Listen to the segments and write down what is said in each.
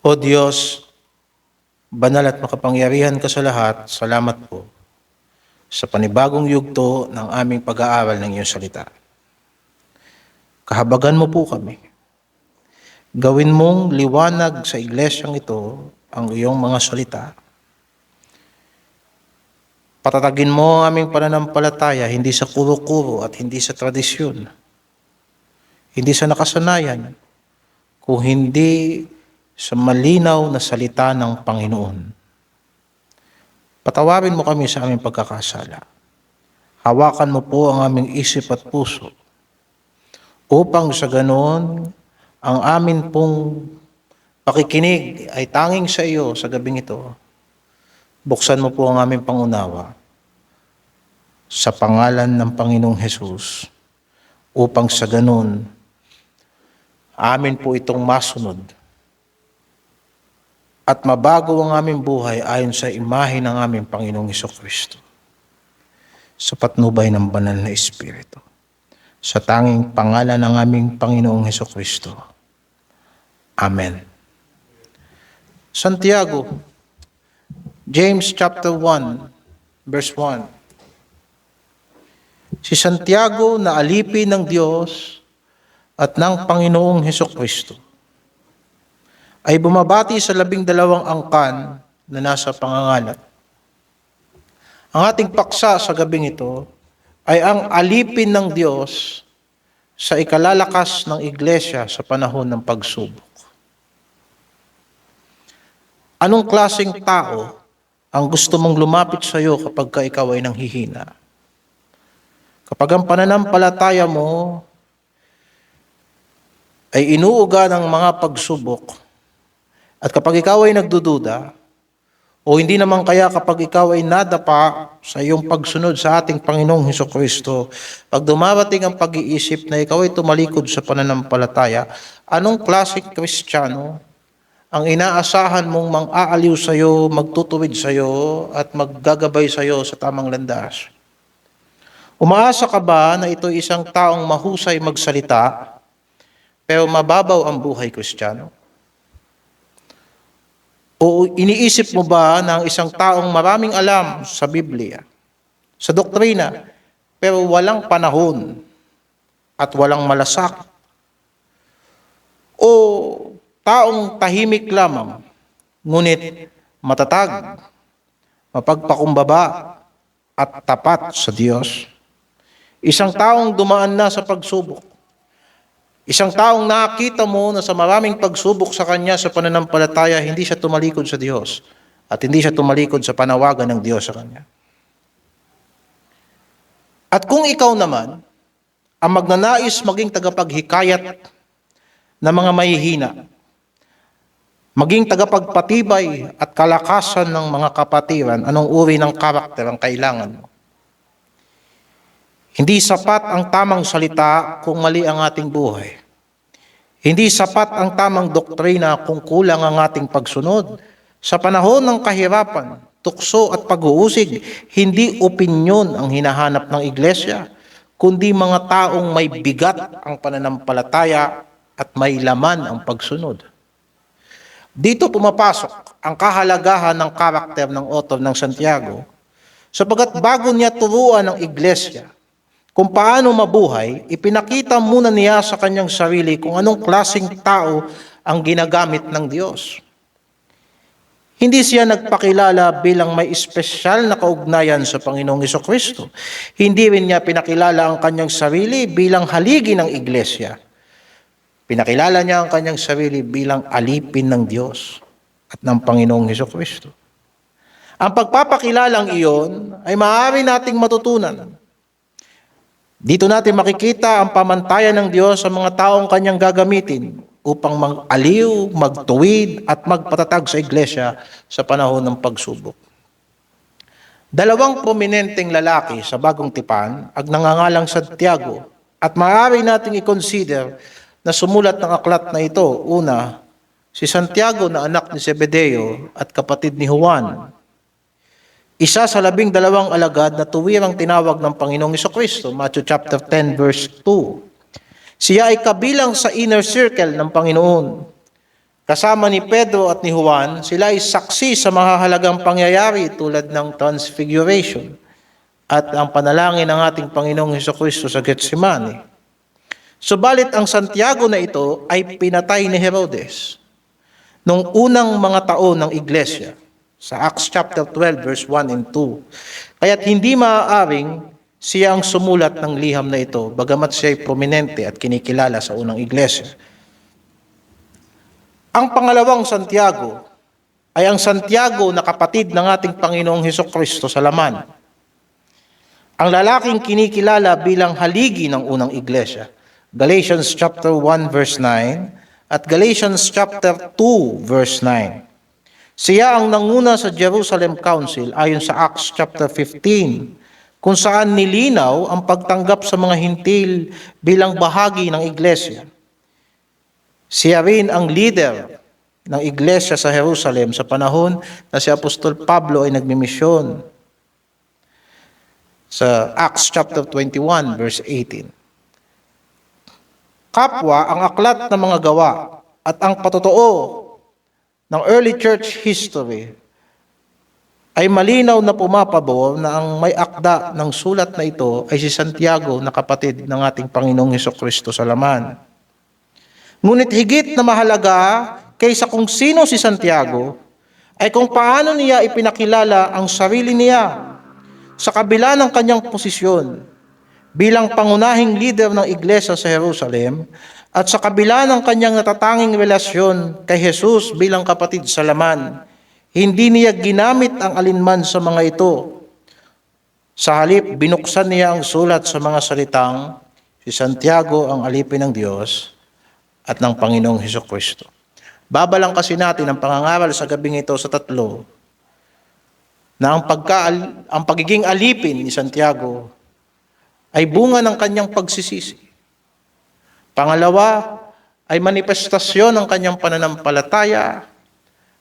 O Diyos, banal at makapangyarihan ka sa lahat, salamat po sa panibagong yugto ng aming pag-aaral ng iyong salita. Kahabagan mo po kami. Gawin mong liwanag sa iglesyang ito ang iyong mga salita. Patatagin mo ang aming pananampalataya hindi sa kuro-kuro at hindi sa tradisyon, hindi sa nakasanayan, kung hindi sa malinaw na salita ng Panginoon. Patawarin mo kami sa aming pagkakasala. Hawakan mo po ang aming isip at puso upang sa ganoon ang amin pong pakikinig ay tanging sa iyo sa gabing ito. Buksan mo po ang aming pangunawa sa pangalan ng Panginoong Hesus upang sa ganoon amin po itong masunod at mabago ang aming buhay ayon sa imahe ng aming Panginoong Hesukristo. Sa patnubay ng banal na Espiritu. Sa tanging pangalan ng aming Panginoong Hesukristo. Amen. Santiago, James chapter 1, verse 1. Si Santiago na alipin ng Diyos at ng Panginoong Hesukristo ay bumabati sa 12 angkan na nasa pangangalat. Ang ating paksa sa gabing ito ay ang alipin ng Diyos sa ikalalakas ng iglesia sa panahon ng pagsubok. Anong klaseng tao ang gusto mong lumapit sa iyo kapag ikaw ay nanghihina? Kapag ang pananampalataya mo ay inuuga ng mga pagsubok, at kapag ikaw ay nagdududa, o hindi naman kaya kapag ikaw ay nadapa sa iyong pagsunod sa ating Panginoong Hesukristo, pag dumarating ang pag-iisip na ikaw ay tumalikod sa pananampalataya, anong klaseng Kristiyano ang inaasahan mong mang-aaliw sa iyo, magtutuwid sa iyo, at maggagabay sa iyo sa tamang landas? Umaasa ka ba na ito isang taong mahusay magsalita, pero mababaw ang buhay Kristiyano? O iniisip mo ba na ang isang taong maraming alam sa Biblia, sa doktrina, pero walang panahon at walang malasakit? O taong tahimik lamang, ngunit matatag, mapagpakumbaba at tapat sa Diyos? Isang taong dumaan na sa pagsubok. Isang taong nakita mo na sa maraming pagsubok sa kanya sa pananampalataya, hindi siya tumalikod sa Diyos at hindi siya tumalikod sa panawagan ng Diyos sa kanya. At kung ikaw naman ang magnanais maging tagapaghikayat ng mga mahihina, maging tagapagpatibay at kalakasan ng mga kapatiran, anong uri ng karakter ang kailangan mo? Hindi sapat ang tamang salita kung mali ang ating buhay. Hindi sapat ang tamang doktrina kung kulang ang ating pagsunod. Sa panahon ng kahirapan, tukso at pag-uusig, hindi opinyon ang hinahanap ng iglesia, kundi mga taong may bigat ang pananampalataya at may laman ang pagsunod. Dito pumapasok ang kahalagahan ng karakter ng author ng Santiago, sapagat bago niya turuan ang iglesia kung paano mabuhay, ipinakita muna niya sa kanyang sarili kung anong klaseng tao ang ginagamit ng Diyos. Hindi siya nagpakilala bilang may espesyal na kaugnayan sa Panginoong Hesukristo. Hindi rin niya pinakilala ang kanyang sarili bilang haligi ng iglesia. Pinakilala niya ang kanyang sarili bilang alipin ng Diyos at ng Panginoong Hesukristo. Ang pagpapakilalang iyon ay maaari nating matutunan. Dito natin makikita ang pamantayan ng Diyos sa mga taong kanyang gagamitin upang mag-aliw, magtuwid at magpatatag sa iglesia sa panahon ng pagsubok. Dalawang prominenteng lalaki sa Bagong Tipan ang nangangalang Santiago at maaari nating i-consider na sumulat ng aklat na ito. Una, si Santiago na anak ni Zebedeo at kapatid ni Juan. Isa sa 12 alagad na tuwirang tinawag ng Panginoong Hesukristo, Matthew chapter 10 verse 2. Siya ay kabilang sa inner circle ng Panginoon. Kasama ni Pedro at ni Juan, sila ay saksi sa mahahalagang pangyayari tulad ng Transfiguration at ang panalangin ng ating Panginoong Hesukristo sa Getsemani. Subalit ang Santiago na ito ay pinatay ni Herodes noong unang mga taon ng Iglesia sa Acts chapter 12 verse 1 and 2. Kaya't hindi maaaring siya ang sumulat ng liham na ito, bagamat siya ay prominente at kinikilala sa unang Iglesia. Ang pangalawang Santiago ay ang Santiago na kapatid ng ating Panginoong Hesukristo sa laman. Ang lalaking kinikilala bilang haligi ng unang iglesia, Galatians chapter 1 verse 9 at Galatians chapter 2 verse 9. Siya ang nanguna sa Jerusalem Council ayon sa Acts chapter 15, kung saan nilinaw ang pagtanggap sa mga hintil bilang bahagi ng iglesia. Siya rin ang leader ng iglesia sa Jerusalem sa panahon na si Apostol Pablo ay nagmimisyon sa Acts chapter 21 verse 18. Kapwa, ang aklat ng mga gawa at ang patotoo ng early church history ay malinaw na pumapabor na ang may akda ng sulat na ito ay si Santiago na kapatid ng ating Panginoong Hesukristo sa laman. Ngunit higit na mahalaga kaysa kung sino si Santiago ay kung paano niya ipinakilala ang sarili niya sa kabila ng kanyang posisyon bilang pangunahing leader ng iglesia sa Jerusalem at sa kabila ng kanyang natatanging relasyon kay Jesus bilang kapatid sa laman. Hindi niya ginamit ang alinman sa mga ito. Sa halip, binuksan niya ang sulat sa mga salitang, si Santiago ang alipin ng Diyos at ng Panginoong Hesukristo. Babalang kasi natin ang pangangaral sa gabing ito sa tatlo na ang pagiging alipin ni Santiago ay bunga ng kanyang pagsisisi. Pangalawa ay manifestasyon ng kanyang pananampalataya.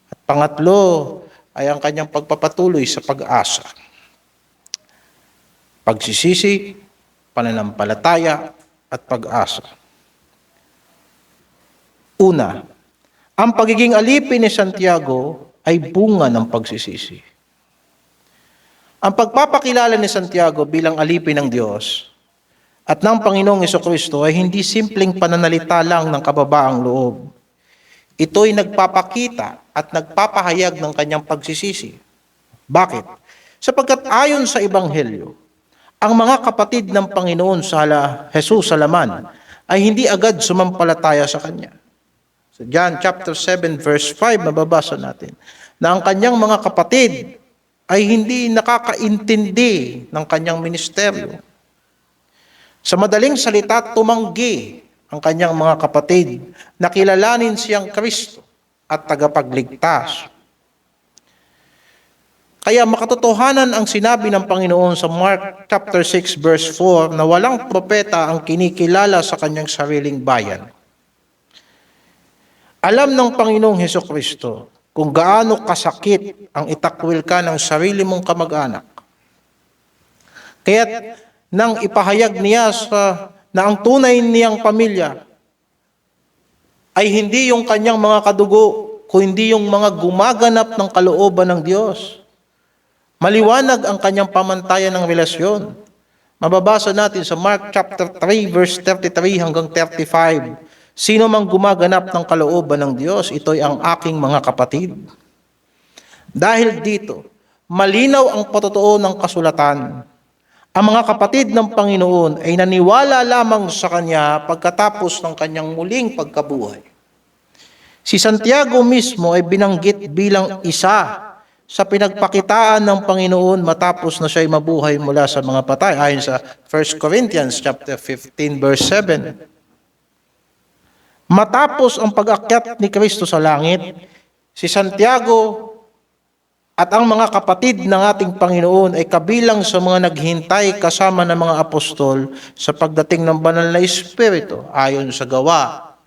At pangatlo ay ang kanyang pagpapatuloy sa pag-asa. Pagsisisi, pananampalataya at pag-asa. Una, ang pagiging alipin ni Santiago ay bunga ng pagsisisi. Ang pagpapakilala ni Santiago bilang alipin ng Diyos at ng Panginoong Hesukristo ay hindi simpleng pananalita lang ng kababaang loob. Ito'y nagpapakita at nagpapahayag ng kanyang pagsisisi. Bakit? Sapagkat ayon sa Ebanghelyo, ang mga kapatid ng Panginoon sa Jesus sa laman ay hindi agad sumampalataya sa Kanya. Sa John chapter 7 verse 5 mababasa natin na ang kanyang mga kapatid ay hindi nakakaintindi ng kanyang ministeryo. Sa madaling salita, tumanggi ang kanyang mga kapatid na kilalanin siyang Kristo at tagapagligtas. Kaya makatotohanan ang sinabi ng Panginoon sa Mark chapter 6 verse 4 na walang propeta ang kinikilala sa kanyang sariling bayan. Alam ng Panginoong Hesukristo kung gaano kasakit ang itakwil ka ng sarili mong kamag-anak. Kaya't nang ipahayag niya na ang tunay niyang pamilya ay hindi yung kanyang mga kadugo, kundi yung mga gumaganap ng kalooban ng Diyos. Maliwanag ang kanyang pamantayan ng relasyon. Mababasa natin sa Mark chapter 3 verse 33 hanggang 35. Sino mang gumaganap ng kalooban ng Diyos, ito'y ang aking mga kapatid. Dahil dito, malinaw ang patotoo ng kasulatan. Ang mga kapatid ng Panginoon ay naniwala lamang sa Kanya pagkatapos ng Kanyang muling pagkabuhay. Si Santiago mismo ay binanggit bilang isa sa pinagpakitaan ng Panginoon matapos na siya'y mabuhay mula sa mga patay, ayon sa 1 Corinthians chapter 15 verse 7. Matapos ang pag-akyat ni Kristo sa langit, si Santiago at ang mga kapatid ng ating Panginoon ay kabilang sa mga naghintay kasama ng mga apostol sa pagdating ng banal na Espiritu ayon sa gawa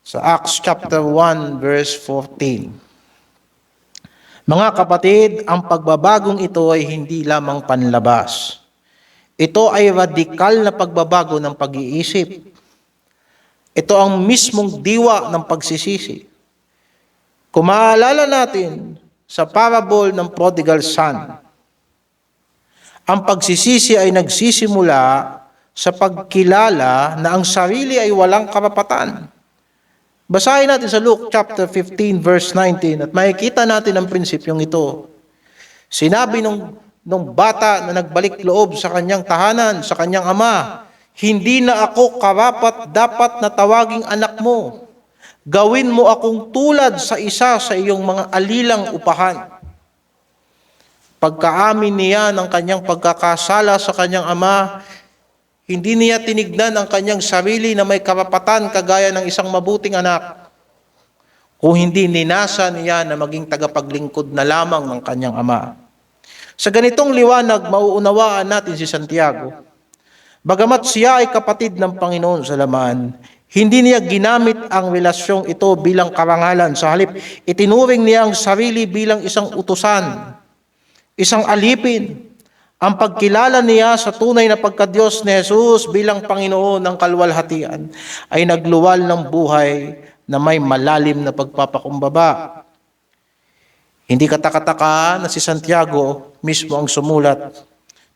sa Acts chapter 1 verse 14. Mga kapatid, ang pagbabagong ito ay hindi lamang panlabas. Ito ay radikal na pagbabago ng pag-iisip. Ito ang mismong diwa ng pagsisisi. Kung maaalala natin sa parable ng prodigal son, ang pagsisisi ay nagsisimula sa pagkilala na ang sarili ay walang karapatan. Basahin natin sa Luke chapter 15 verse 19 at makikita natin ang prinsipyong ito. Sinabi nung bata na nagbalik loob sa kanyang tahanan, sa kanyang ama, "Hindi na ako karapat dapat na tawaging anak mo. Gawin mo akong tulad sa isa sa iyong mga alilang upahan." Pagkaamin niya ng kanyang pagkakasala sa kanyang ama, hindi niya tinignan ang kanyang sarili na may karapatan kagaya ng isang mabuting anak. Kung hindi ninasa niya na maging tagapaglingkod na lamang ng kanyang ama. Sa ganitong liwanag, mauunawaan natin si Santiago. Bagamat siya ay kapatid ng Panginoon sa laman, hindi niya ginamit ang relasyong ito bilang karangalan. Sa halip, itinuring niya ang sarili bilang isang utusan, isang alipin. Ang pagkilala niya sa tunay na pagkadiyos ni Jesus bilang Panginoon ng kalwalhatian ay nagluwal ng buhay na may malalim na pagpapakumbaba. Hindi katakataka na si Santiago mismo ang sumulat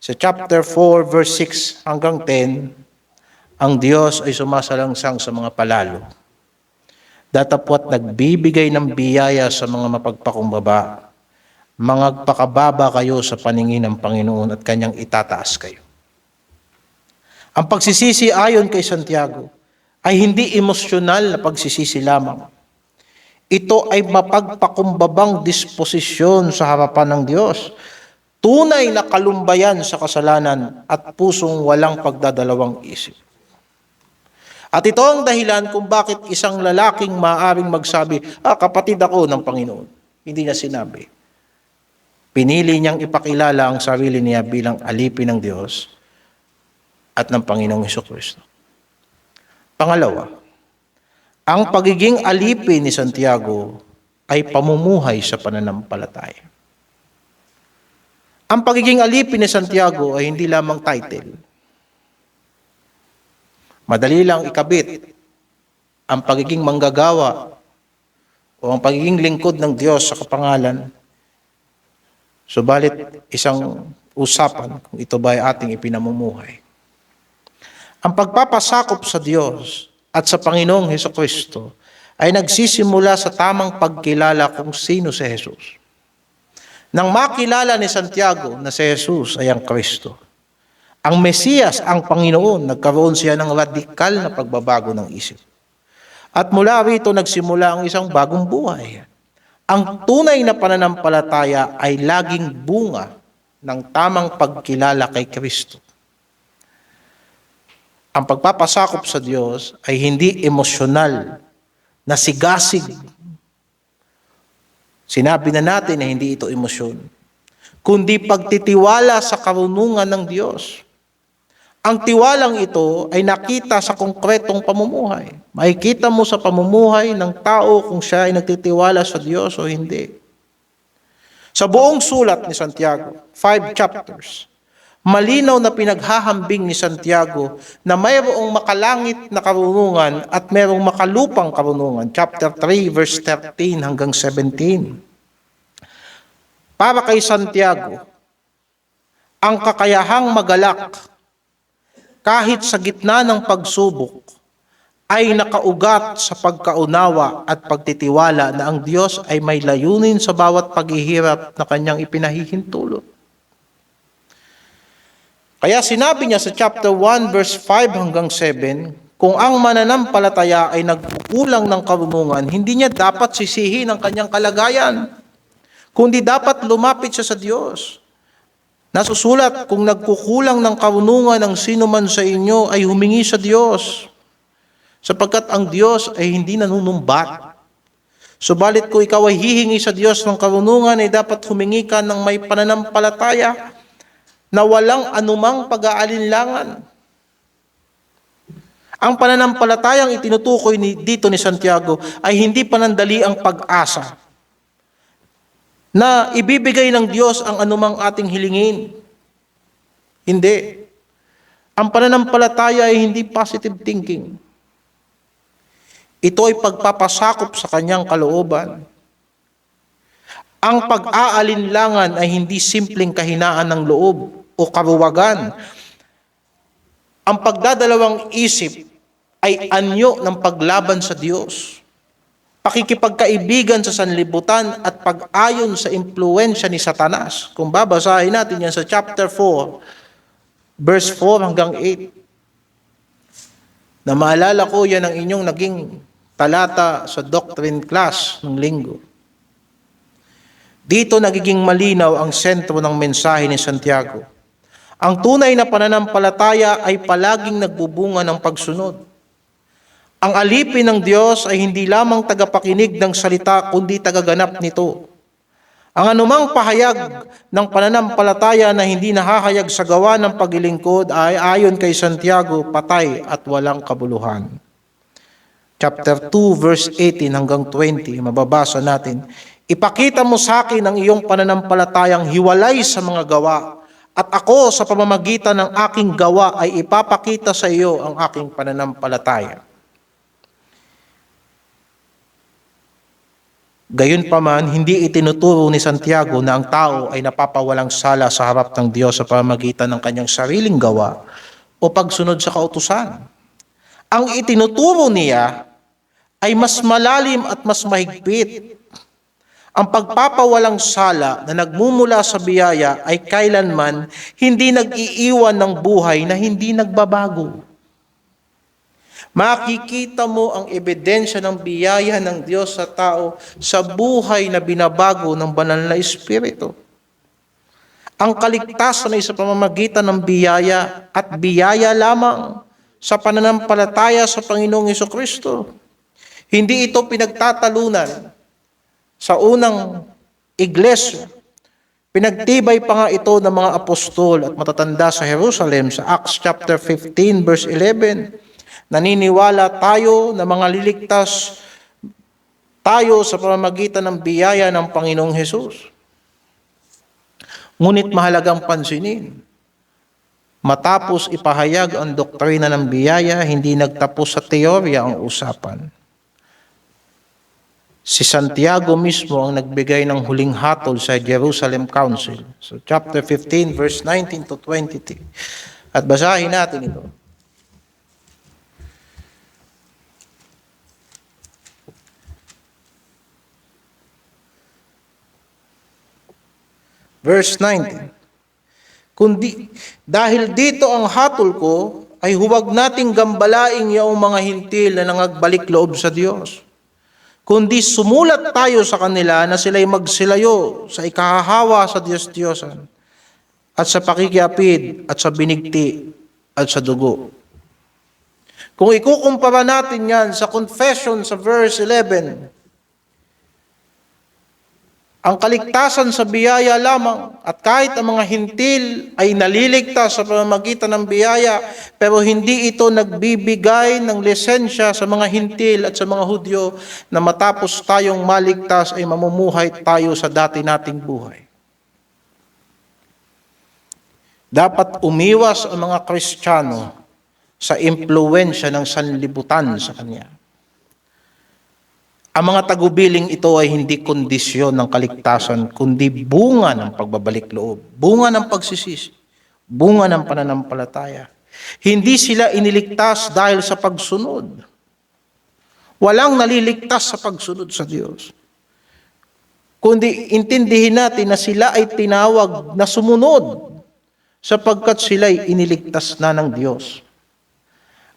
sa chapter 4 verse 6 hanggang 10, ang Diyos ay sumasalangsang sa mga palalo. Datapwat nagbibigay ng biyaya sa mga mapagpakumbaba. Magpakababa kayo sa paningin ng Panginoon at kanyang itataas kayo. Ang pagsisisi ayon kay Santiago ay hindi emosyonal na pagsisisi lamang. Ito ay mapagpakumbabang disposisyon sa harapan ng Diyos. Tunay na kalumbayan sa kasalanan at pusong walang pagdadalawang isip. At ito ang dahilan kung bakit isang lalaking maaaring magsabi, kapatid ako ng Panginoon. Hindi niya sinabi. Pinili niyang ipakilala ang sarili niya bilang alipin ng Diyos at ng Panginoong Hesukristo. Pangalawa, ang pagiging alipin ni Santiago ay pamumuhay sa pananampalataya. Ang pagiging alipin ni Santiago ay hindi lamang title. Madali lang ikabit ang pagiging manggagawa o ang pagiging lingkod ng Diyos sa kapangalan. Subalit isang usapan kung ito ba ay ating ipinamumuhay. Ang pagpapasakop sa Diyos at sa Panginoong Hesukristo ay nagsisimula sa tamang pagkilala kung sino si Jesus. Nang makilala ni Santiago na si Jesus ay ang Kristo, ang Mesiyas, ang Panginoon, nagkaroon siya ng radikal na pagbabago ng isip. At mula rito nagsimula ang isang bagong buhay. Ang tunay na pananampalataya ay laging bunga ng tamang pagkilala kay Kristo. Ang pagpapasakop sa Diyos ay hindi emosyonal na sigasig. Sinabi na natin na hindi ito emosyon, kundi pagtitiwala sa karunungan ng Diyos. Ang tiwalang ito ay nakita sa konkretong pamumuhay. Makikita mo sa pamumuhay ng tao kung siya ay nagtitiwala sa Diyos o hindi. Sa buong sulat ni Santiago, 5 chapters, malinaw na pinaghahambing ni Santiago na mayroong makalangit na karunungan at mayroong makalupang karunungan. Chapter 3, verse 13 hanggang 17. Para kay Santiago, ang kakayahang magalak kahit sa gitna ng pagsubok ay nakaugat sa pagkaunawa at pagtitiwala na ang Diyos ay may layunin sa bawat paghihirap na kanyang ipinahihintulot. Kaya sinabi niya sa chapter 1 verse 5 hanggang 7, kung ang mananampalataya ay nagkukulang ng karunungan, hindi niya dapat sisihin ang kanyang kalagayan, kundi dapat lumapit siya sa Diyos. Nasusulat, kung nagkukulang ng karunungan ng sino man sa inyo ay humingi sa Diyos, sapagkat ang Diyos ay hindi nanunumbat. Subalit kung ikaw ay hihingi sa Diyos ng karunungan, ay dapat humingi ka ng may pananampalataya na walang anumang pag-aalinlangan. Ang pananampalatayang itinutukoy dito ni Santiago ay hindi panandali ang pag-asa na ibibigay ng Diyos ang anumang ating hilingin. Hindi. Ang pananampalataya ay hindi positive thinking. Ito ay pagpapasakop sa kanyang kalooban. Ang pag-aalinlangan ay hindi simpleng kahinaan ng loob o karuwagan. Ang pagdadalawang isip ay anyo ng paglaban sa Diyos, pakikipagkaibigan sa sanlibutan at pag-ayon sa impluensya ni Satanas. Kung babasahin natin yan sa chapter 4, verse 4 hanggang 8, na maalala ko yan ang inyong naging talata sa doctrine class ng linggo. Dito nagiging malinaw ang sentro ng mensahe ni Santiago. Ang tunay na pananampalataya ay palaging nagbubunga ng pagsunod. Ang alipin ng Diyos ay hindi lamang tagapakinig ng salita kundi tagaganap nito. Ang anumang pahayag ng pananampalataya na hindi nahahayag sa gawa ng paglilingkod ay ayon kay Santiago patay at walang kabuluhan. Chapter 2 verse 18 hanggang 20, mababasa natin, ipakita mo sa akin ang iyong pananampalatayang hiwalay sa mga gawa, at ako sa pamamagitan ng aking gawa ay ipapakita sa iyo ang aking pananampalataya. Gayunpaman, hindi itinuturo ni Santiago na ang tao ay napapawalang sala sa harap ng Diyos sa pamamagitan ng kanyang sariling gawa o pagsunod sa kautusan. Ang itinuturo niya ay mas malalim at mas mahigpit. Ang pagpapawalang sala na nagmumula sa biyaya ay kailanman hindi nag-iiwan ng buhay na hindi nagbabago. Makikita mo ang ebidensya ng biyaya ng Diyos sa tao sa buhay na binabago ng banal na Espiritu. Ang kaligtasan ay sa pamamagitan ng biyaya at biyaya lamang sa pananampalataya sa Panginoong Hesukristo. Hindi ito pinagtatalunan sa unang iglesia. Pinagtibay pa nga ito ng mga apostol at matatanda sa Jerusalem sa Acts chapter 15 verse 11. Naniniwala tayo na mga liligtas tayo sa pamamagitan ng biyaya ng Panginoong Hesus. Ngunit mahalagang pansinin, matapos ipahayag ang doktrina ng biyaya, hindi nagtapos sa teorya ang usapan. Si Santiago mismo ang nagbigay ng huling hatol sa Jerusalem Council. So chapter 15 verse 19 to 23. At basahin natin ito. Verse 19. Kundi dahil dito ang hatol ko ay huwag nating gambalaing yaong mga hintil na nangagbalik loob sa Diyos. Kundi sumulat tayo sa kanila na sila'y magsilayo sa ikahahawa sa Diyos-Diyosan at sa pakikiapid at sa binigti at sa dugo. Kung ikukumpara natin yan sa confession sa verse 11, ang kaligtasan sa biyaya lamang at kahit ang mga hintil ay naliligtas sa pamamagitan ng biyaya pero hindi ito nagbibigay ng lisensya sa mga hintil at sa mga Hudyo na matapos tayong maligtas ay mamumuhay tayo sa dati nating buhay. Dapat umiwas ang mga Kristiyano sa impluwensya ng sanlibutan sa kanya. Ang mga tagubiling ito ay hindi kondisyon ng kaligtasan, kundi bunga ng pagbabalik loob, bunga ng pagsisisi, bunga ng pananampalataya. Hindi sila iniligtas dahil sa pagsunod. Walang naliligtas sa pagsunod sa Diyos. Kundi intindihin natin na sila ay tinawag na sumunod sapagkat sila ay iniligtas na ng Diyos.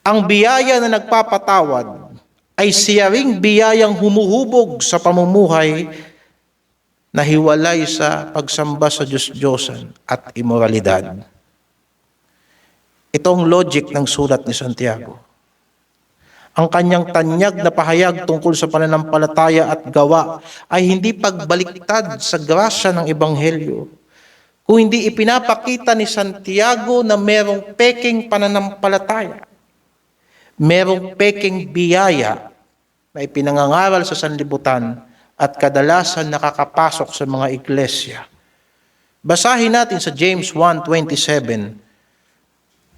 Ang biyaya na nagpapatawad ay siya ring biyayang humuhubog sa pamumuhay na hiwalay sa pagsamba sa Diyos-Diyosan at imoralidad. Ito ang logic ng sulat ni Santiago. Ang kanyang tanyag na pahayag tungkol sa pananampalataya at gawa ay hindi pagbaliktad sa grasya ng Ebanghelyo, kung hindi ipinapakita ni Santiago na merong peking pananampalataya, merong peking biyaya na ipinangangaral sa sanlibutan at kadalasan nakakapasok sa mga iglesia. Basahin natin sa James 1:27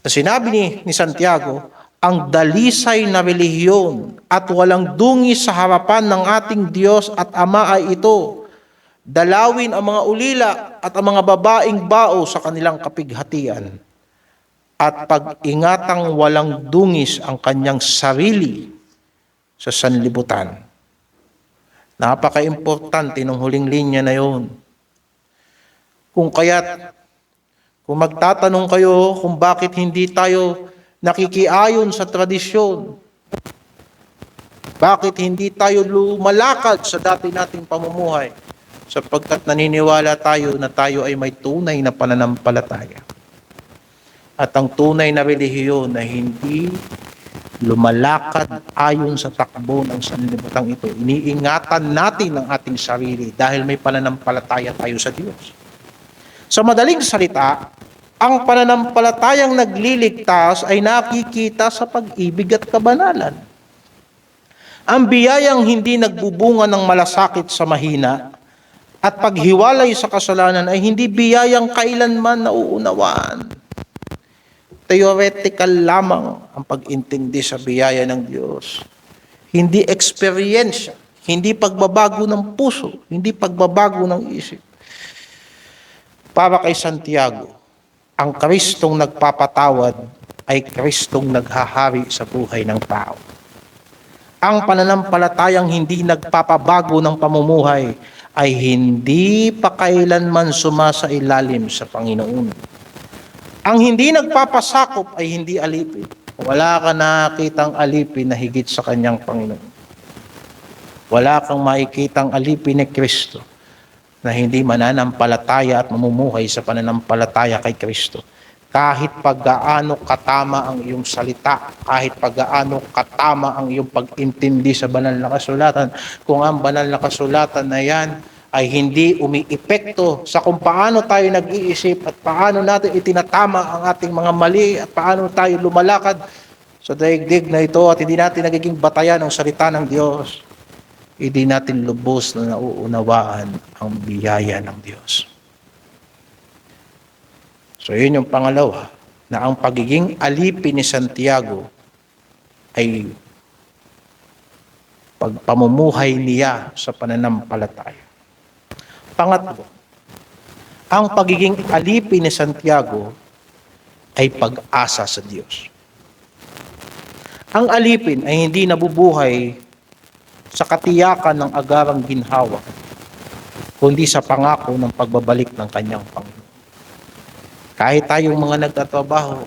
na sinabi ni Santiago, ang dalisay na relihiyon at walang dungi sa harapan ng ating Diyos at Ama ay ito, dalawin ang mga ulila at ang mga babaeng bao sa kanilang kapighatian, at pag-ingatang walang dungis ang kanyang sarili sa sanlibutan. Napaka-importante ng huling linya na yun. Kung magtatanong kayo kung bakit hindi tayo nakikiayon sa tradisyon, bakit hindi tayo lumalakad sa dati nating pamumuhay, sapagkat naniniwala tayo na tayo ay may tunay na pananampalataya. At ang tunay na relihiyon na hindi lumalakad ayon sa takbo ng sanlibutan ito. Iniingatan natin ang ating sarili dahil may pananampalataya tayo sa Diyos. Sa madaling salita, ang pananampalatayang nagliligtas ay nakikita sa pag-ibig at kabanalan. Ang biyayang hindi nagbubunga ng malasakit sa mahina at paghiwalay sa kasalanan ay hindi biyayang kailanman nauunawaan. Theoretical lamang ang pag-intindi sa biyaya ng Diyos. Hindi experience, hindi pagbabago ng puso, hindi pagbabago ng isip. Para kay Santiago, ang Kristong nagpapatawad ay Kristong naghahari sa buhay ng tao. Ang pananampalatayang hindi nagpapabago ng pamumuhay ay hindi pa kailanman sumasailalim sa Panginoon. Ang hindi nagpapasakop ay hindi alipin. Wala ka nakitang alipin na higit sa kanyang Panginoon. Wala kang makikitang alipin ni Kristo na hindi mananampalataya at mamumuhay sa pananampalataya kay Kristo. Kahit paggaano katama ang iyong salita, kahit paggaano katama ang iyong pag-intindi sa banal na kasulatan, kung ang banal na kasulatan na yan ay hindi umiepekto sa kung paano tayo nag-iisip at paano natin itinatama ang ating mga mali at paano tayo lumalakad sa daigdig na ito at hindi natin nagiging batayan ng salita ng Diyos, hindi natin lubos na nauunawaan ang biyaya ng Diyos. So yun yung pangalawa, na ang pagiging alipin ni Santiago ay pagpamumuhay niya sa pananampalataya. Pangatlo, ang pagiging alipin ni Santiago ay pag-asa sa Diyos. Ang alipin ay hindi nabubuhay sa katiyakan ng agarang ginhawa, kundi sa pangako ng pagbabalik ng kanyang Panginoon. Kahit tayong mga nagtatrabaho,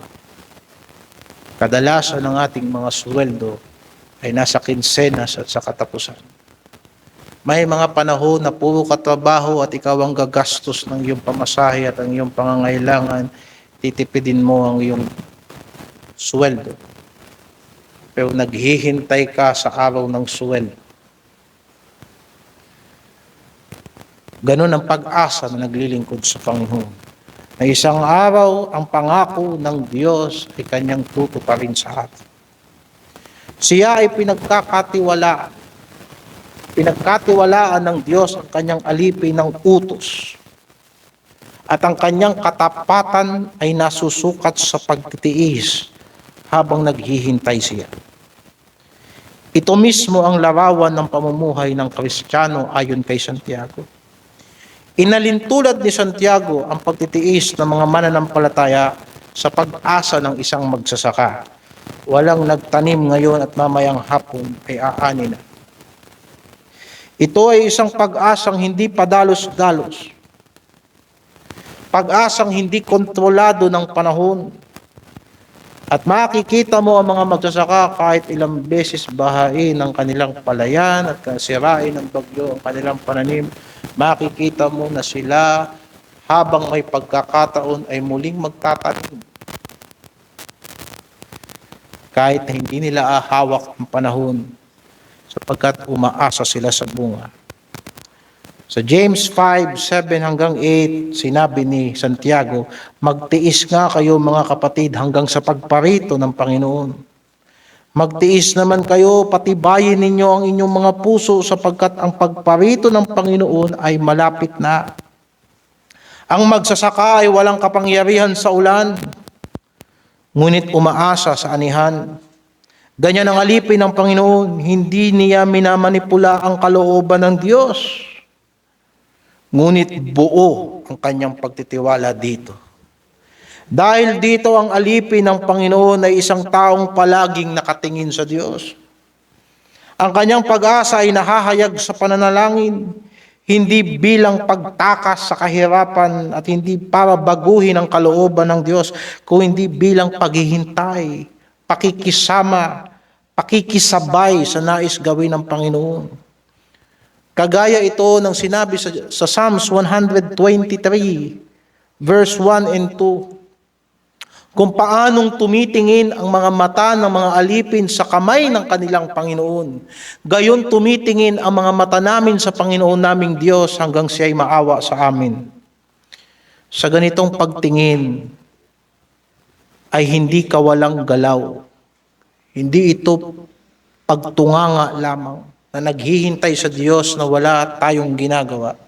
kadalasan ng ating mga sweldo ay nasa kinsenas at sa katapusan. May mga panahon na puro katrabaho at ikaw ang gagastos ng iyong pamasahe at ang iyong pangangailangan, titipidin mo ang iyong sweldo. Pero naghihintay ka sa araw ng sweldo. Ganun ang pag-asa na naglilingkod sa Panginoon. Na isang araw ang pangako ng Diyos ay kanyang tutuparin sa atin. Siya ay pinagkatiwalaan ng Diyos ang kanyang alipin ng utos. At ang kanyang katapatan ay nasusukat sa pagtitiis habang naghihintay siya. Ito mismo ang larawan ng pamumuhay ng Kristiyano ayon kay Santiago. Inalintulad ni Santiago ang pagtitiis ng mga mananampalataya sa pag-asa ng isang magsasaka. Walang nagtanim ngayon at mamayang hapon ay aani na. Ito ay isang pag-asang hindi padalos-dalos. Pag-asang hindi kontrolado ng panahon. At makikita mo ang mga magsasaka kahit ilang beses bahain ang kanilang palayan at sirain ng bagyo ang kanilang pananim. Makikita mo na sila habang may pagkakataon ay muling magtatanim. Kahit hindi nila ahawak ang panahon, sapagkat umaasa sila sa bunga. Sa James 5:7-8, sinabi ni Santiago, magtiis nga kayo mga kapatid hanggang sa pagparito ng Panginoon. Magtiis naman kayo, patibayin ninyo ang inyong mga puso sapagkat ang pagparito ng Panginoon ay malapit na. Ang magsasaka ay walang kapangyarihan sa ulan, ngunit umaasa sa anihan. Ganyan ang alipin ng Panginoon, hindi niya minamanipula ang kalooban ng Diyos. Ngunit buo ang kanyang pagtitiwala dito. Dahil dito ang alipin ng Panginoon ay isang taong palaging nakatingin sa Diyos. Ang kanyang pag-asa ay nahahayag sa pananalangin, hindi bilang pagtakas sa kahirapan at hindi para baguhin ang kalooban ng Diyos, kung hindi bilang paghihintay, pakikisama, pakikisabay sa nais gawin ng Panginoon. Kagaya ito ng sinabi sa Psalms 123, verse 1 and 2. Kung paanong tumitingin ang mga mata ng mga alipin sa kamay ng kanilang Panginoon. Gayon tumitingin ang mga mata namin sa Panginoon naming Diyos hanggang siya'y maawa sa amin. Sa ganitong pagtingin ay hindi kawalang galaw. Hindi ito pagtunganga lamang na naghihintay sa Diyos na wala tayong ginagawa.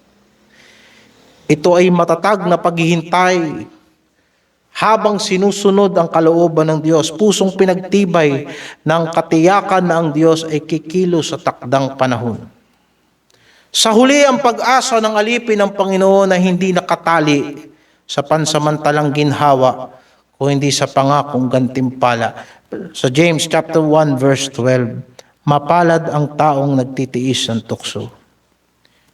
Ito ay matatag na paghihintay habang sinusunod ang kalooban ng Diyos, pusong pinagtibay ng katiyakan na ang Diyos ay kikilos sa takdang panahon. Sa huli, ang pag-asa ng alipin ng Panginoon na hindi nakatali sa pansamantalang ginhawa o hindi sa pangakong gantimpala. Sa James chapter 1 verse 12, mapalad ang taong nagtitiis ng tukso.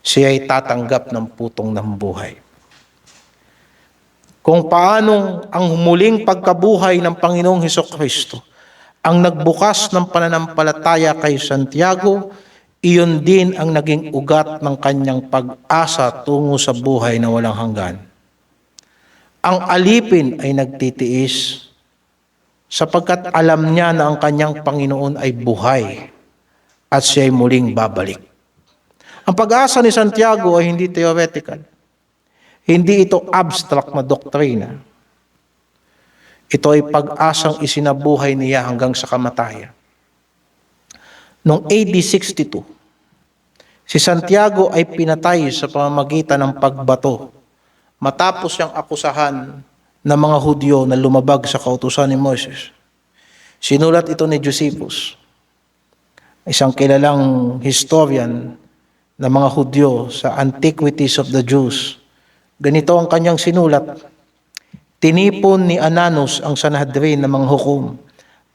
Siya ay tatanggap ng putong ng buhay. Kung paanong ang muling pagkabuhay ng Panginoong Hesukristo ang nagbukas ng pananampalataya kay Santiago, iyon din ang naging ugat ng kanyang pag-asa tungo sa buhay na walang hanggan. Ang alipin ay nagtitiis sapagkat alam niya na ang kanyang Panginoon ay buhay at siya ay muling babalik. Ang pag-asa ni Santiago ay hindi theoretical. Hindi ito abstract na doktrina. Ito ay pag-asang isinabuhay niya hanggang sa kamatayan. Noong AD 62, si Santiago ay pinatay sa pamamagitan ng pagbato matapos siyang akusahan ng mga Hudyo na lumabag sa kautusan ni Moses. Sinulat ito ni Josephus, isang kilalang historian ng mga Hudyo sa Antiquities of the Jews. Ganito ang kanyang sinulat. Tinipon ni Ananus ang Sanhedrin ng mga hukom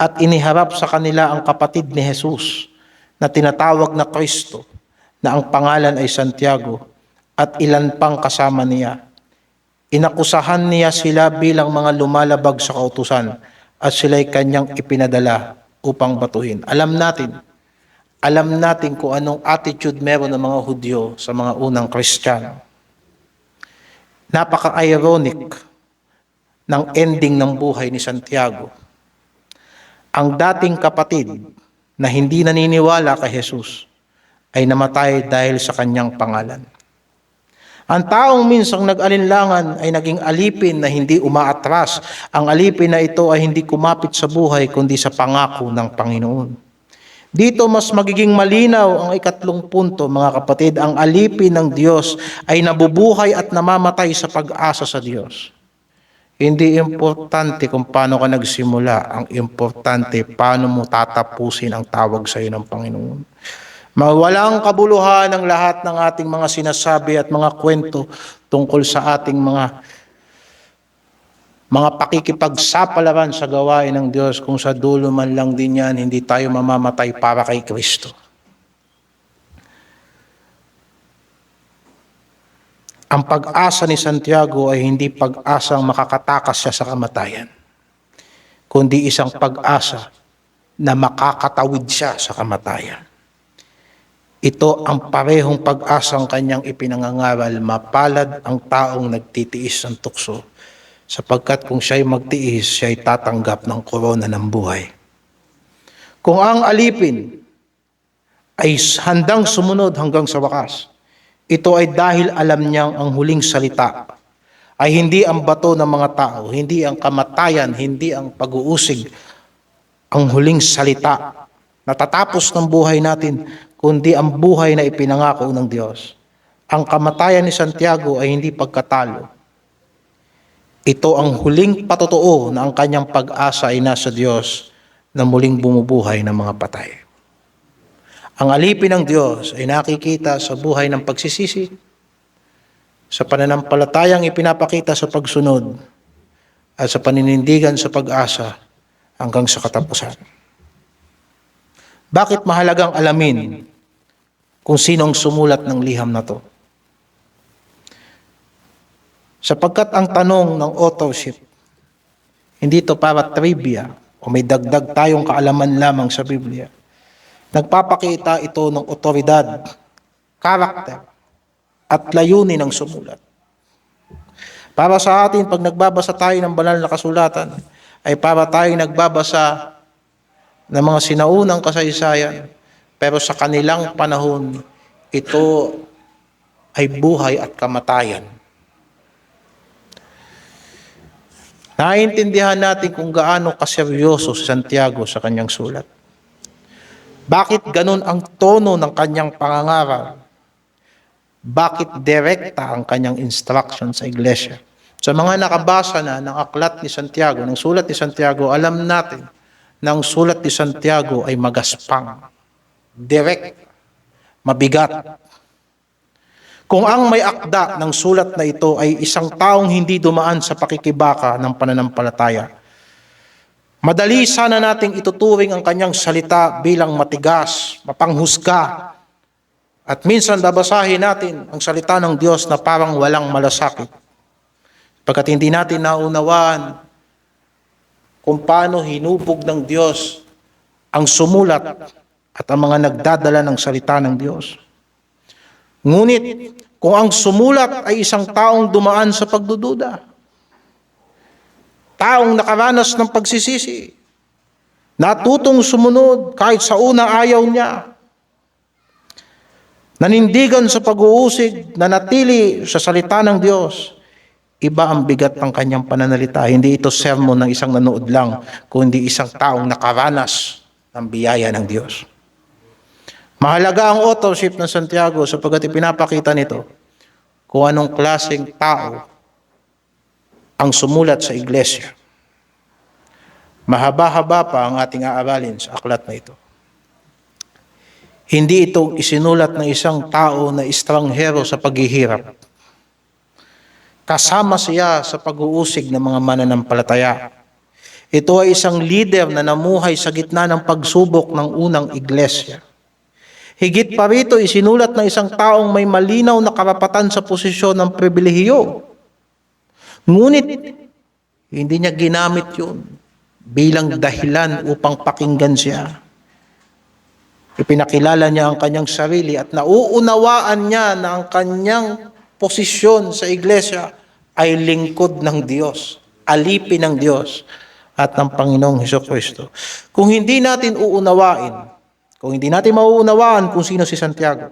at iniharap sa kanila ang kapatid ni Jesus na tinatawag na Kristo, na ang pangalan ay Santiago, at ilan pang kasama niya. Inakusahan niya sila bilang mga lumalabag sa kautusan at sila'y kanyang ipinadala upang batuhin. Alam natin kung anong attitude meron ng mga Hudyo sa mga unang Kristiyano. Napaka-ironic ng ending ng buhay ni Santiago. Ang dating kapatid na hindi naniniwala kay Jesus ay namatay dahil sa kanyang pangalan. Ang taong minsang nag-alinlangan ay naging alipin na hindi umaatras. Ang alipin na ito ay hindi kumapit sa buhay kundi sa pangako ng Panginoon. Dito mas magiging malinaw ang ikatlong punto, mga kapatid. Ang alipin ng Diyos ay nabubuhay at namamatay sa pag-asa sa Diyos. Hindi importante kung paano ka nagsimula. Ang importante, paano mo tatapusin ang tawag sa iyo ng Panginoon. Mawalang kabuluhan ang lahat ng ating mga sinasabi at mga kwento tungkol sa ating mga pakikipagsapalaran sa gawain ng Diyos, kung sa dulo man lang din yan, hindi tayo mamamatay para kay Kristo. Ang pag-asa ni Santiago ay hindi pag-asang makakatakas siya sa kamatayan, kundi isang pag-asa na makakatawid siya sa kamatayan. Ito ang parehong pag-asang kanyang ipinangangaral, mapalad ang taong nagtitiis ng tukso, sapagkat kung siya'y magtiis, siya'y tatanggap ng korona ng buhay. Kung ang alipin ay handang sumunod hanggang sa wakas, ito ay dahil alam niyang ang huling salita ay hindi ang bato ng mga tao, hindi ang kamatayan, hindi ang pag-uusig. Ang huling salita na tatapos ng buhay natin, kundi ang buhay na ipinangako ng Diyos. Ang kamatayan ni Santiago ay hindi pagkatalo. Ito ang huling patotoo na ang kanyang pag-asa ay nasa Diyos na muling bumubuhay ng mga patay. Ang alipin ng Diyos ay nakikita sa buhay ng pagsisisi, sa pananampalatayang ipinapakita sa pagsunod at sa paninindigan sa pag-asa hanggang sa katapusan. Bakit mahalagang alamin kung sinong sumulat ng liham na to? Sapagkat ang tanong ng authorship, hindi ito para trivia o may dagdag tayong kaalaman lamang sa Biblia. Nagpapakita ito ng otoridad, karakter, at layunin ng sumulat. Para sa atin, pag nagbabasa tayo ng banal na kasulatan, ay para tayo nagbabasa ng mga sinaunang kasaysayan, pero sa kanilang panahon, ito ay buhay at kamatayan. Naiintindihan natin kung gaano kaseryoso si Santiago sa kanyang sulat. Bakit ganun ang tono ng kanyang pangangaral? Bakit direkta ang kanyang instruction sa iglesia? Sa mga nakabasa na ng aklat ni Santiago, ng sulat ni Santiago, alam natin na ang sulat ni Santiago ay magaspang, direct, mabigat. Kung ang may akda ng sulat na ito ay isang taong hindi dumaan sa pakikibaka ng pananampalataya, madali sana nating ituturing ang kanyang salita bilang matigas, mapanghusga, at minsan babasahin natin ang salita ng Diyos na parang walang malasakit. Pagkat hindi natin naunawaan kung paano hinubog ng Diyos ang sumulat at ang mga nagdadala ng salita ng Diyos. Ngunit, kung ang sumulat ay isang taong dumaan sa pagdududa, taong nakaranas ng pagsisisi, natutong sumunod kahit sa una ayaw niya, nanindigan sa pag-uusig, nanatili sa salita ng Diyos, iba ang bigat ng kanyang pananalita. Hindi ito sermon ng isang nanood lang, kundi isang taong nakaranas ng biyaya ng Diyos. Mahalaga ang authorship ng Santiago sapagkat ipinapakita nito kung anong klaseng tao ang sumulat sa iglesia. Mahaba-haba pa ang ating aaralin sa aklat na ito. Hindi ito isinulat ng isang tao na estranghero sa paghihirap. Kasama siya sa pag-uusig ng mga mananampalataya. Ito ay isang leader na namuhay sa gitna ng pagsubok ng unang iglesia. Higit pa rito, isinulat ng isang taong may malinaw na karapatan sa posisyon ng pribilehiyo. Ngunit, hindi niya ginamit yun bilang dahilan upang pakinggan siya. Ipinakilala niya ang kanyang sarili at nauunawaan niya na ang kanyang posisyon sa iglesia ay lingkod ng Diyos, alipin ng Diyos at ng Panginoong Hesukristo. Kung hindi natin uunawain, kung hindi natin mauunawaan kung sino si Santiago,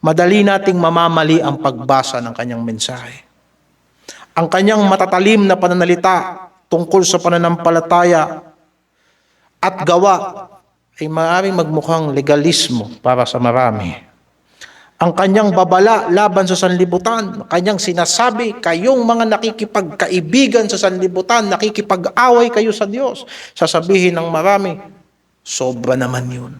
madali nating mamamali ang pagbasa ng kanyang mensahe. Ang kanyang matatalim na pananalita tungkol sa pananampalataya at gawa ay maaaring magmukhang legalismo para sa marami. Ang kanyang babala laban sa sanlibutan, kanyang sinasabi, kayong mga nakikipagkaibigan sa sanlibutan, nakikipag-away kayo sa Diyos. Sasabihin ng marami, sobra naman yun.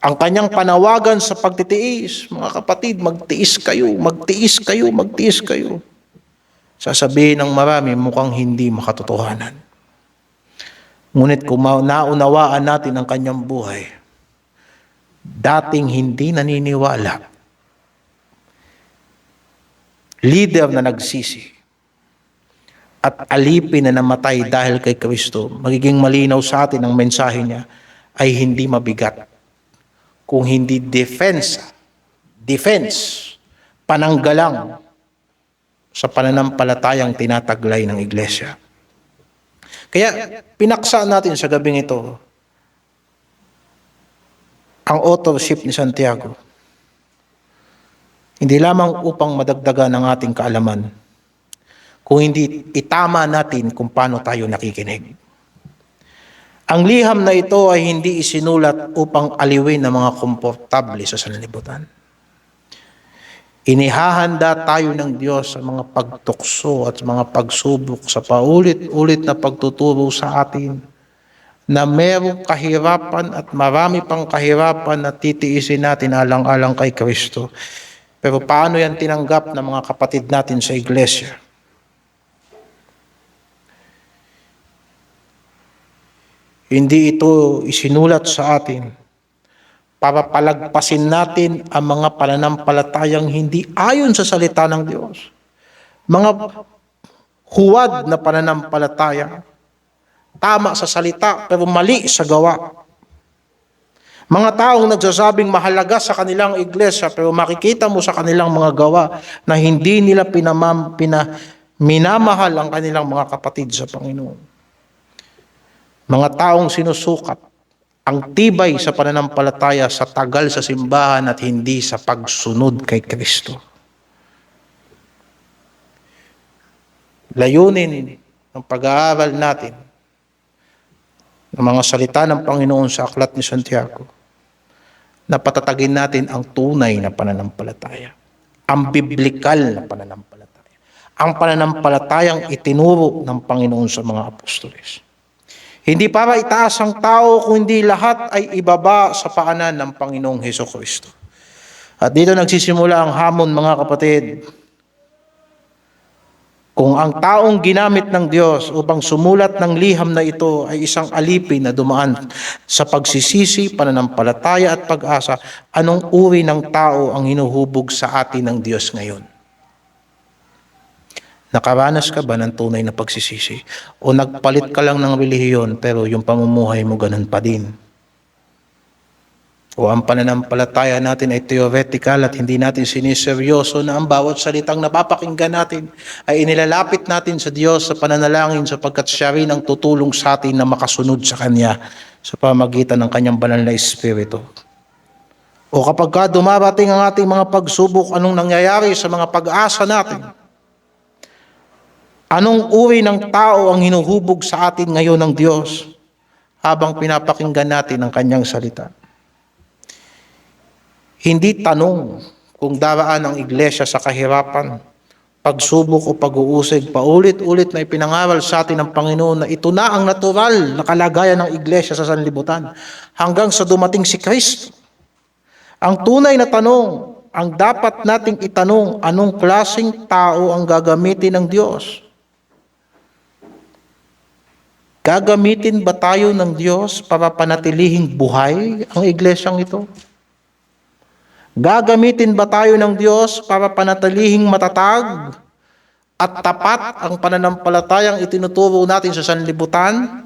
Ang kanyang panawagan sa pagtitiis, mga kapatid, magtiis kayo, magtiis kayo, magtiis kayo. Sasabihin ng marami, mukhang hindi makatotohanan. Ngunit kung naunawaan natin ang kanyang buhay, dating hindi naniniwala, leader na nagsisi, at alipin na namatay dahil kay Kristo, magiging malinaw sa atin ang mensahe niya ay hindi mabigat. Kung hindi defense, pananggalang sa pananampalatayang tinataglay ng iglesia. Kaya pinaksa natin sa gabing ito ang authorship ni Santiago. Hindi lamang upang madagdagan ang ating kaalaman, kung hindi itama natin kung paano tayo nakikinig. Ang liham na ito ay hindi isinulat upang aliwin ang mga komportable sa sanlibutan. Inihahanda tayo ng Diyos sa mga pagtukso at mga pagsubok sa paulit-ulit na pagtuturo sa atin na merong kahirapan at marami pang kahirapan na titiisin natin alang-alang kay Kristo. Pero paano yan tinanggap ng mga kapatid natin sa iglesia? Hindi ito isinulat sa atin para palagpasin natin ang mga pananampalatayang hindi ayon sa salita ng Diyos. Mga huwad na pananampalataya, tama sa salita pero mali sa gawa. Mga taong nagsasabing mahalaga sa kanilang iglesia pero makikita mo sa kanilang mga gawa na hindi nila minamahal ang kanilang mga kapatid sa Panginoon. Mga taong sinusukat ang tibay sa pananampalataya sa tagal sa simbahan at hindi sa pagsunod kay Kristo. Layunin ng pag-aaral natin ng mga salita ng Panginoon sa Aklat ni Santiago na patatagin natin ang tunay na pananampalataya, ang biblikal na pananampalataya, ang pananampalatayang itinuro ng Panginoon sa mga apostoles. Hindi para itaas ang tao, kundi lahat ay ibaba sa paanan ng Panginoong Hesukristo. At dito nagsisimula ang hamon, mga kapatid. Kung ang taong ginamit ng Diyos upang sumulat ng liham na ito ay isang alipin na dumaan sa pagsisisi, pananampalataya at pag-asa, anong uri ng tao ang hinuhubog sa atin ng Diyos ngayon? Nakaranas ka ba ng tunay na pagsisisi? O nagpalit ka lang ng relihiyon pero yung pamumuhay mo ganun pa din? O ang pananampalataya natin ay theoretical at hindi natin siniseryoso na ang bawat salitang napapakinggan natin ay inilalapit natin sa Diyos sa pananalangin sapagkat siya rin ang tutulong sa atin na makasunod sa Kanya sa pamagitan ng Kanyang banal na Espiritu. O kapag ka dumarating ang ating mga pagsubok, anong nangyayari sa mga pag-asa natin? Anong uri ng tao ang hinuhubog sa atin ngayon ng Diyos habang pinapakinggan natin ang Kanyang salita? Hindi tanong kung daraan ang iglesia sa kahirapan, pagsubok o pag-uusig. Paulit-ulit na ipinangaral sa atin ng Panginoon na ito na ang natural na kalagayan ng iglesia sa sanlibutan hanggang sa dumating si Kristo. Ang tunay na tanong, ang dapat nating itanong, anong klaseng tao ang gagamitin ng Diyos? Gagamitin ba tayo ng Diyos para panatilihing buhay ang iglesyang ito? Gagamitin ba tayo ng Diyos para panatilihing matatag at tapat ang pananampalatayang itinuturo natin sa sanlibutan?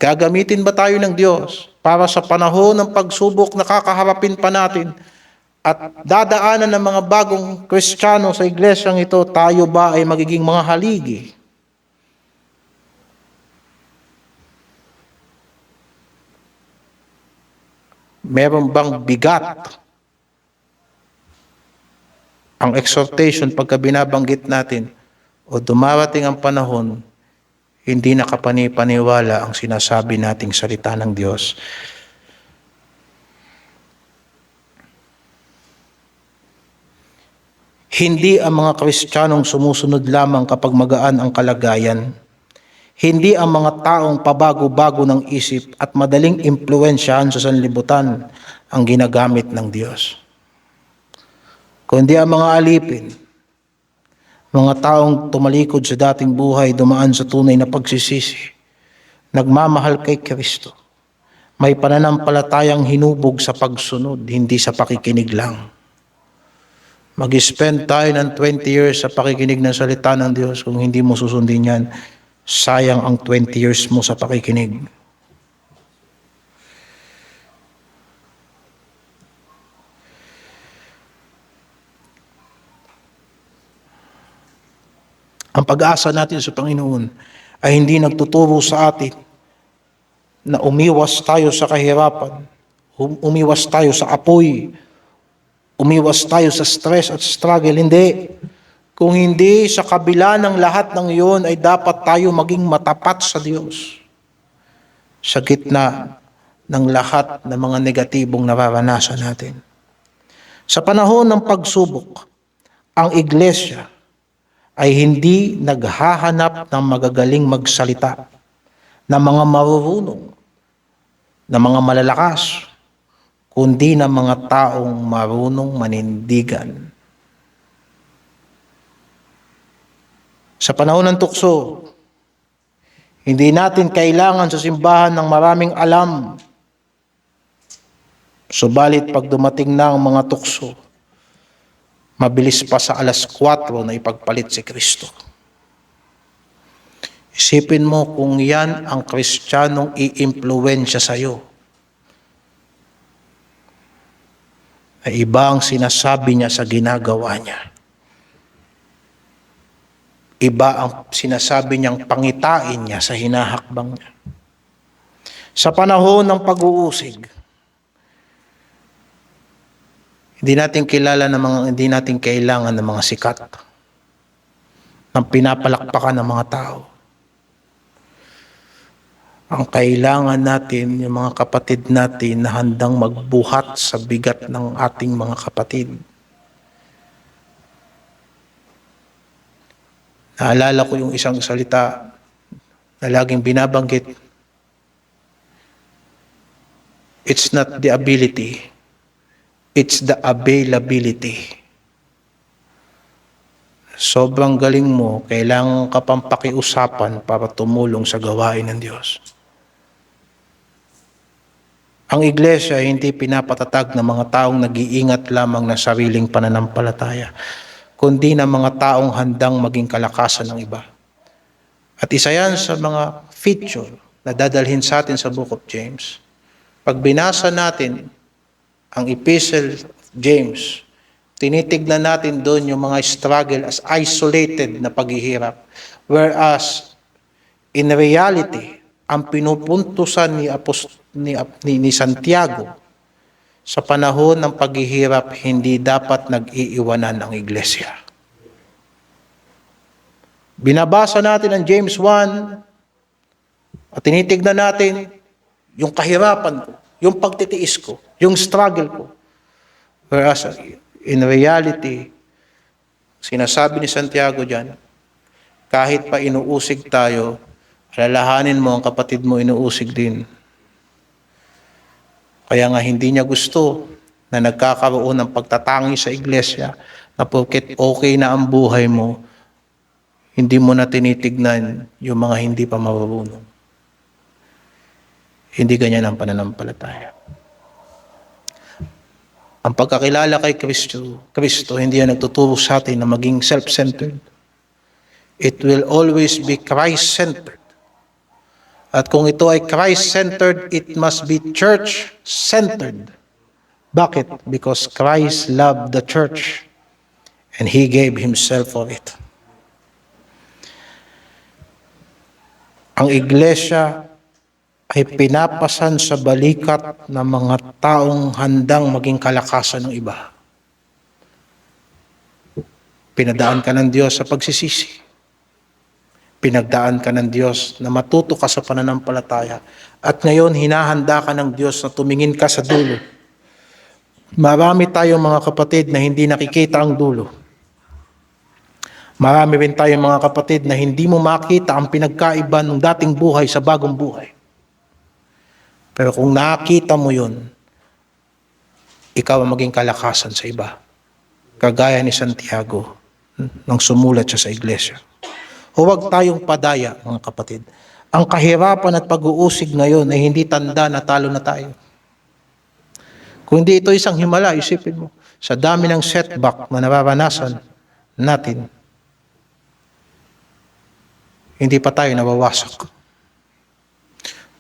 Gagamitin ba tayo ng Diyos para sa panahon ng pagsubok na kakaharapin pa natin at dadaanan ng mga bagong Kristiyano sa iglesyang ito, tayo ba ay magiging mga haligi? Meron bang bigat ang exhortation pagka binabanggit natin o dumarating ang panahon, hindi nakapani-paniwala ang sinasabi nating salita ng Diyos? Hindi ang mga Kristiyanong sumusunod lamang kapag magaan ang kalagayan. Hindi ang mga taong pabago-bago ng isip at madaling impluwensyahan sa sanlibutan ang ginagamit ng Diyos. Kundi ang mga alipin, mga taong tumalikod sa dating buhay, dumaan sa tunay na pagsisisi, nagmamahal kay Kristo, may pananampalatayang hinubog sa pagsunod, hindi sa pakikinig lang. Mag-spend tayo ng 20 years sa pakikinig ng salita ng Diyos. Kung hindi mo susundin yan, sayang ang 20 years mo sa pakikinig. Ang pag-asa natin sa Panginoon ay hindi nagtuturo sa atin na umiwas tayo sa kahirapan, umiwas tayo sa apoy, umiwas tayo sa stress at struggle. Hindi. Kung hindi, sa kabila ng lahat ng iyon ay dapat tayo maging matapat sa Diyos. Sa gitna ng lahat ng mga negatibong nararanasan natin. Sa panahon ng pagsubok, ang iglesia ay hindi naghahanap ng magagaling magsalita, ng mga marurunong, ng mga malalakas, kundi ng mga taong marunong manindigan. Sa panahon ng tukso, hindi natin kailangan sa simbahan ng maraming alam. Subalit pag dumating na ang mga tukso, mabilis pa sa 4:00 na ipagpalit si Kristo. Isipin mo kung yan ang Kristiyanong i-impluwensya sa iyo. Na iba ang sinasabi niya sa ginagawa niya. Iba ang sinasabi niyang pangitain niya sa hinahakbang niya. Sa panahon ng pag-uusig, hindi natin kailangan ng mga sikat ng pinapalakpakan ng mga tao. Ang kailangan natin, yung mga kapatid natin na handang magbuhat sa bigat ng ating mga kapatid. Naalala ko yung isang salita na laging binabanggit. It's not the ability, it's the availability. Sobrang galing mo, kailangan ka pang pakiusapan para tumulong sa gawain ng Diyos. Ang iglesia hindi pinapatatag ng mga taong nag-iingat lamang ng sariling pananampalataya, kundi ng mga taong handang maging kalakasan ng iba. At isa yan sa mga feature na dadalhin sa atin sa Book of James. Pag binasa natin ang Epistle of James, tinitignan natin doon yung mga struggle as isolated na paghihirap. Whereas, in reality, ang pinupuntusan ni Santiago sa panahon ng paghihirap, hindi dapat nag-iiwanan ang iglesia. Binabasa natin ang James 1 at tinitignan natin yung kahirapan ko, yung pagtitiis ko, yung struggle ko. Whereas, in reality, sinasabi ni Santiago dyan, kahit pa inuusig tayo, alalahanin mo ang kapatid mo inuusig din. Kaya nga hindi niya gusto na nagkakaroon ng pagtatangi sa iglesia na porket okay na ang buhay mo, hindi mo na tinitignan yung mga hindi pa marunong. Hindi ganyan ang pananampalataya. Ang pagkakilala kay Kristo, hindi yan nagtuturo sa atin na maging self-centered. It will always be Christ-centered. At kung ito ay Christ-centered, it must be church-centered. Bakit? Because Christ loved the church and He gave Himself for it. Ang iglesia ay pinapasan sa balikat ng mga taong handang maging kalakasan ng iba. Pinadaan ka ng Diyos sa pagsisisi. Pinagdaan ka ng Diyos na matuto ka sa pananampalataya. At ngayon, hinahanda ka ng Diyos na tumingin ka sa dulo. Marami tayong mga kapatid na hindi nakikita ang dulo. Marami rin tayong mga kapatid na hindi mo makita ang pinagkaiba ng dating buhay sa bagong buhay. Pero kung nakita mo yun, ikaw ang maging kalakasan sa iba. Kagaya ni Santiago nang sumulat siya sa iglesia. Huwag tayong padaya, mga kapatid. Ang kahirapan at pag-uusig ngayon ay hindi tanda na talo na tayo. Kung hindi ito isang himala, isipin mo, sa dami ng setback na nararanasan natin, hindi pa tayo nawawasak.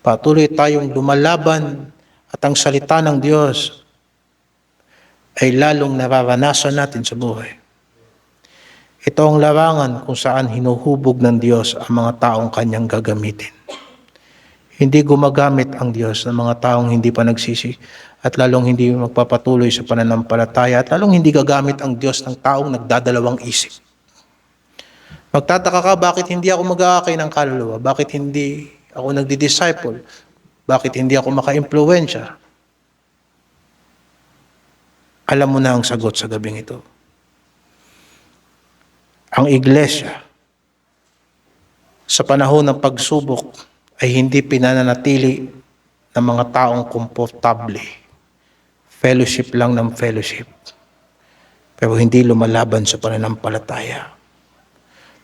Patuloy tayong lumalaban at ang salita ng Diyos ay lalong nararanasan natin sa buhay. Ito ang larangan kung saan hinuhubog ng Diyos ang mga taong kanyang gagamitin. Hindi gumagamit ang Diyos ng mga taong hindi pa nagsisi at lalong hindi magpapatuloy sa pananampalataya at lalong hindi gagamit ang Diyos ng taong nagdadalawang isip. Magtataka ka, bakit hindi ako mag-aakay ng kaluluwa? Bakit hindi ako nagdi-disciple? Bakit hindi ako maka-impluwensya? Alam mo na ang sagot sa gabing ito. Ang iglesia sa panahon ng pagsubok ay hindi pinananatili ng mga taong komportable, fellowship lang ng fellowship, pero hindi lumalaban sa pananampalataya.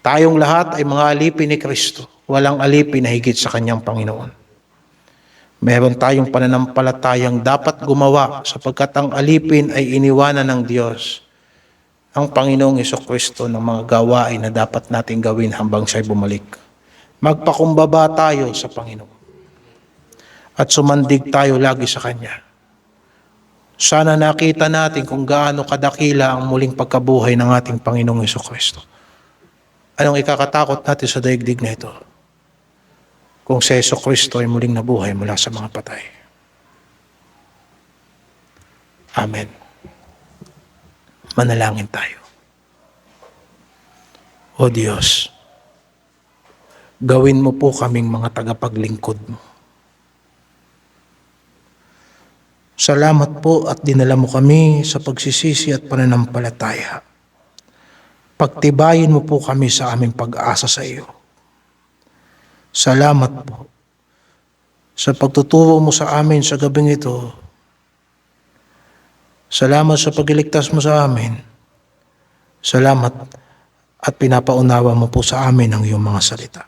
Tayong lahat ay mga alipin ni Kristo. Walang alipin na higit sa kanyang Panginoon. Meron tayong pananampalatayang dapat gumawa sapagkat ang alipin ay iniwanan ng Diyos, ang Panginoong Jesucristo, ng mga gawain na dapat nating gawin hanggang siya'y bumalik. Magpakumbaba tayo sa Panginoon at sumandig tayo lagi sa Kanya. Sana nakita natin kung gaano kadakila ang muling pagkabuhay ng ating Panginoong Jesucristo. Anong ikakatakot natin sa daigdig na ito kung si Jesucristo ay muling nabuhay mula sa mga patay? Amen. Manalangin tayo. O Diyos, gawin mo po kaming mga tagapaglingkod mo. Salamat po at dinala mo kami sa pagsisisi at pananampalataya. Pagtibayin mo po kami sa aming pag-asa sa iyo. Salamat po sa pagtuturo mo sa amin sa gabing ito. Salamat sa pagliligtas mo sa amin. Salamat at pinapaunawa mo po sa amin ang iyong mga salita.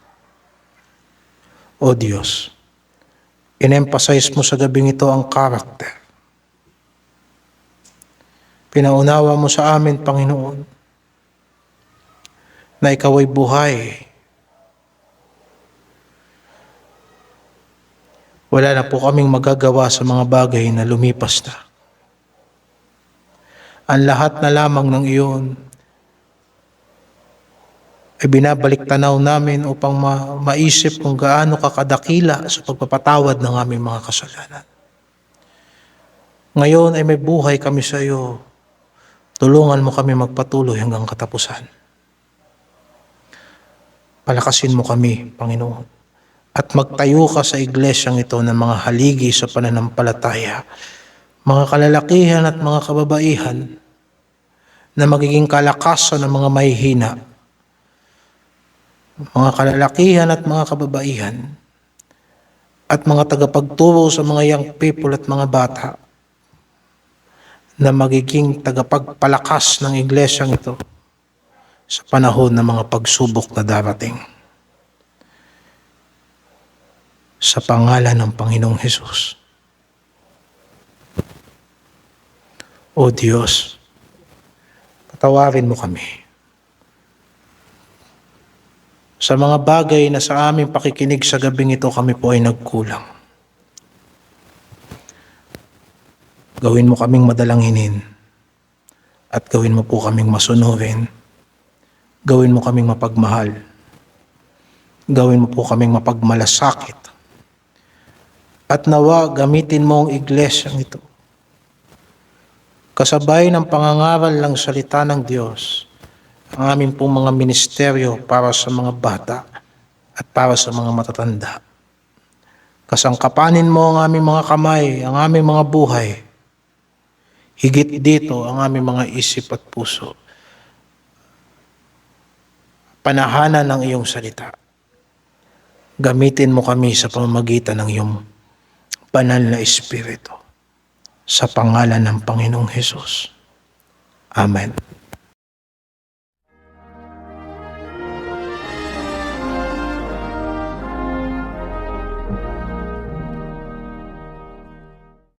O Diyos, in-emphasize mo sa gabing ito ang karakter. Pinaunawa mo sa amin, Panginoon, na ikaw ay buhay. Wala na po kaming magagawa sa mga bagay na lumipas na. Ang lahat na lamang ng iyon ay binabalik tanaw namin upang maisip kung gaano kakadakila sa pagpapatawad ng aming mga kasalanan. Ngayon ay may buhay kami sa iyo. Tulungan mo kami magpatuloy hanggang katapusan. Palakasin mo kami, Panginoon, at magtayo ka sa iglesyang ito ng mga haligi sa pananampalataya, mga kalalakihan at mga kababaihan na magiging kalakasan ng mga mahihina, mga kalalakihan at mga kababaihan at mga tagapagturo sa mga young people at mga bata na magiging tagapagpalakas ng iglesyang ito sa panahon ng mga pagsubok na darating. Sa pangalan ng Panginoong Hesus. O Diyos, patawarin mo kami sa mga bagay na sa aming pakikinig sa gabing ito kami po ay nagkulang. Gawin mo kaming madalanginin at gawin mo po kaming masunurin. Gawin mo kaming mapagmahal. Gawin mo po kaming mapagmalasakit. At nawa gamitin mo ang iglesyang ito. Kasabay ng pangangaral ng salita ng Diyos, ang aming pong mga ministeryo para sa mga bata at para sa mga matatanda. Kasangkapanin mo ang aming mga kamay, ang aming mga buhay. Higit dito ang aming mga isip at puso. Panahanan ng iyong salita. Gamitin mo kami sa pamamagitan ng iyong banal na Espiritu. Sa pangalan ng Panginoong Hesus. Amen.